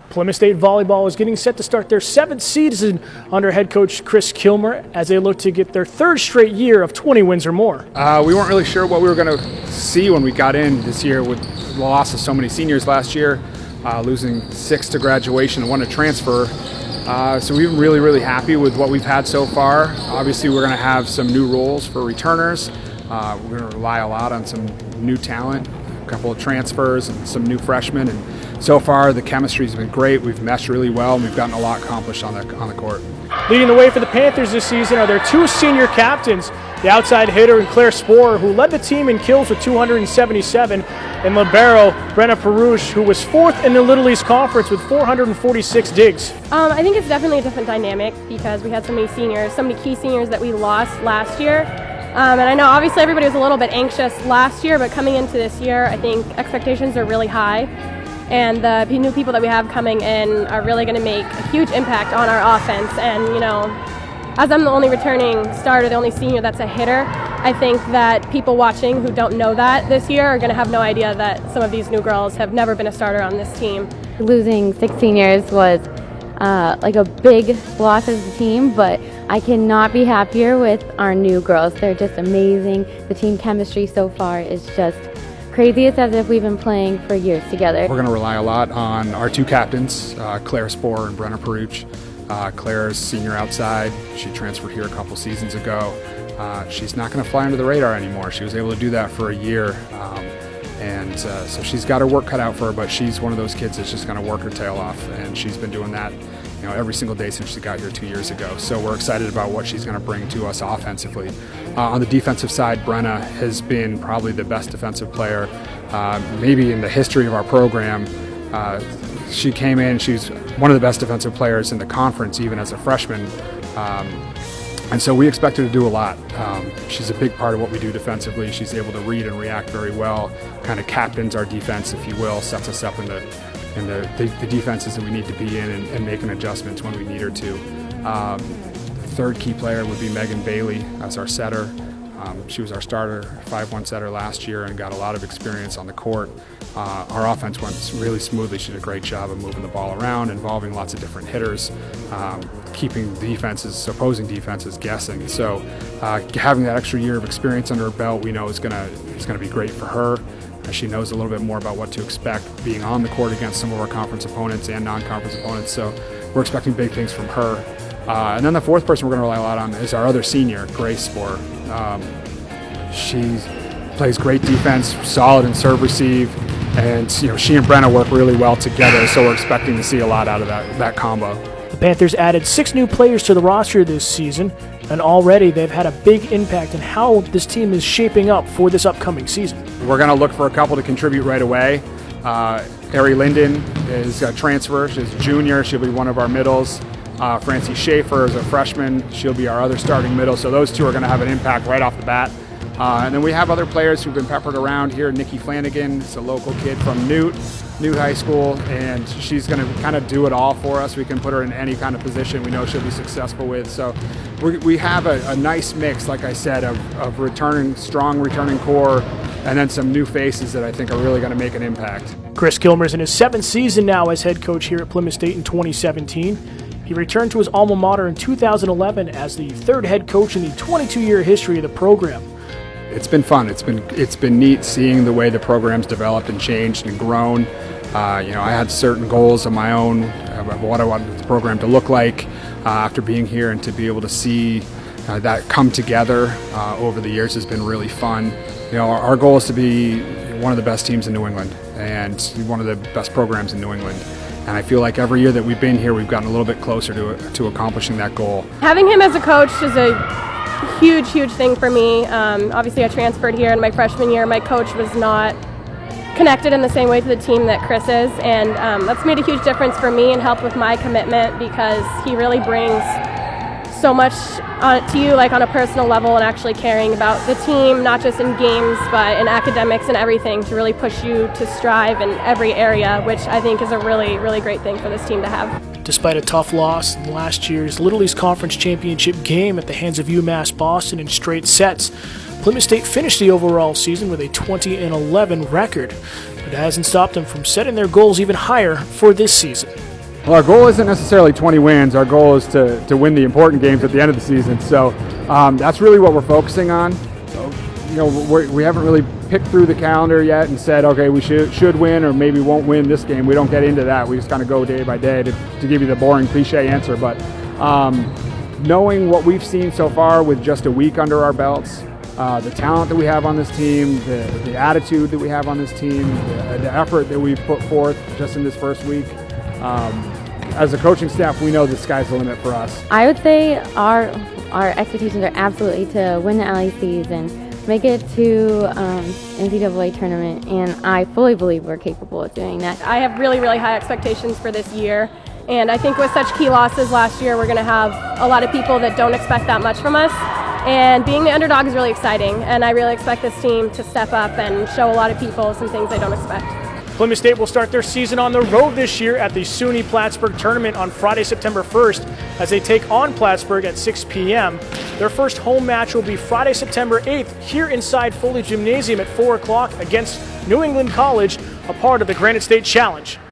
Plymouth State Volleyball is getting set to start their 7th season under head coach Chris Kilmer as they look to get their 3rd straight year of 20 wins or more. We weren't really sure what we were going to see when we got in this year with the loss of so many seniors last year, losing 6 to graduation and 1 to transfer. So we've been really happy with what we've had so far. Obviously, we're going to have some new roles for returners. We're going to rely a lot on some new talent, a couple of transfers and some new freshmen. And so far, the chemistry's been great. We've meshed really well, and we've gotten a lot accomplished on the court. Leading the way for the Panthers this season are their 2 senior captains, the outside hitter and Claire Sporer, who led the team in kills with 277, and libero Brenna Perouche, who was 4th in the Little East Conference with 446 digs. I think it's definitely a different dynamic because we had so many key seniors that we lost last year. And I know obviously everybody was a little bit anxious last year, but coming into this year, I think expectations are really high. And the new people that we have coming in are really going to make a huge impact on our offense. And, you know, as I'm the only returning starter, the only senior that's a hitter, I think that people watching who don't know that this year are going to have no idea that some of these new girls have never been a starter on this team. Losing 6 seniors was like a big loss as a team, but I cannot be happier with our new girls. They're just amazing. The team chemistry so far is just crazy. It's as if we've been playing for years together. We're going to rely a lot on our 2 captains, Claire Sporer and Brenna Perouche. Claire's senior outside. She transferred here a couple seasons ago. She's not going to fly under the radar anymore. She was able to do that for a year. So she's got her work cut out for her, but she's one of those kids that's just going to work her tail off, and she's been doing that, you know, every single day since she got here 2 years ago. So we're excited about what she's going to bring to us offensively. On the defensive side, Brenna has been probably the best defensive player, maybe in the history of our program. She came in, she's one of the best defensive players in the conference, even as a freshman. And so we expect her to do a lot. She's a big part of what we do defensively. She's able to read and react very well, kind of captains our defense, if you will, sets us up in the defenses that we need to be in and making adjustments when we need her to. The 3rd key player would be Megan Bailey as our setter. She was our starter 5-1 setter last year and got a lot of experience on the court. Our offense went really smoothly. She did a great job of moving the ball around, involving lots of different hitters, keeping opposing defenses guessing. So having that extra year of experience under her belt, we know is going to be great for her. She knows a little bit more about what to expect being on the court against some of our conference opponents and non-conference opponents. So we're expecting big things from her. And then the 4th person we're going to rely a lot on is our other senior, Grace Sporer. She plays great defense, solid in serve receive, and you know, she and Brenna work really well together, so we're expecting to see a lot out of that combo. The Panthers added 6 new players to the roster this season, and already they've had a big impact in how this team is shaping up for this upcoming season. We're going to look for a couple to contribute right away. Ari Linden is a transfer. She's a junior. She'll be one of our middles. Francie Schaefer is a freshman. She'll be our other starting middle. So those 2 are going to have an impact right off the bat. And then we have other players who've been peppered around here. Nikki Flanagan is a local kid from Newt High School, and she's going to kind of do it all for us. We can put her in any kind of position we know she'll be successful with. So we have a nice mix, like I said, of strong returning core, and then some new faces that I think are really going to make an impact. Chris Kilmer is in his 7th season now as head coach here at Plymouth State in 2017. He returned to his alma mater in 2011 as the 3rd head coach in the 22-year history of the program. It's been fun. It's been neat seeing the way the program's developed and changed and grown. You know, I had certain goals of my own of what I wanted the program to look like after being here, and to be able to see that come together over the years has been really fun. You know, our goal is to be one of the best teams in New England and one of the best programs in New England. And I feel like every year that we've been here, we've gotten a little bit closer to accomplishing that goal. Having him as a coach is a huge thing for me. Obviously I transferred here in my freshman year. My coach was not connected in the same way to the team that Chris is, and that's made a huge difference for me and helped with my commitment, because he really brings so much to you, like on a personal level, and actually caring about the team, not just in games but in academics and everything, to really push you to strive in every area, which I think is a really great thing for this team to have. Despite a tough loss in last year's Little East Conference Championship game at the hands of UMass Boston in straight sets, Plymouth State finished the overall season with a 20-11 record, but it hasn't stopped them from setting their goals even higher for this season. Well, our goal isn't necessarily 20 wins. Our goal is to win the important games at the end of the season. So that's really what we're focusing on. You know, we haven't really picked through the calendar yet and said, okay, we should win or maybe won't win this game. We don't get into that. We just kind of go day by day to give you the boring cliche answer. But knowing what we've seen so far with just a week under our belts, the talent that we have on this team, the attitude that we have on this team, the effort that we've put forth just in this first week, as a coaching staff, we know the sky's the limit for us. I would say our expectations are absolutely to win the LECs and make it to NCAA tournament, and I fully believe we're capable of doing that. I have really, really high expectations for this year, and I think with such key losses last year, we're going to have a lot of people that don't expect that much from us, and being the underdog is really exciting, and I really expect this team to step up and show a lot of people some things they don't expect. Plymouth State will start their season on the road this year at the SUNY Plattsburgh tournament on Friday, September 1st as they take on Plattsburgh at 6 p.m. Their first home match will be Friday, September 8th here inside Foley Gymnasium at 4 o'clock against New England College, a part of the Granite State Challenge.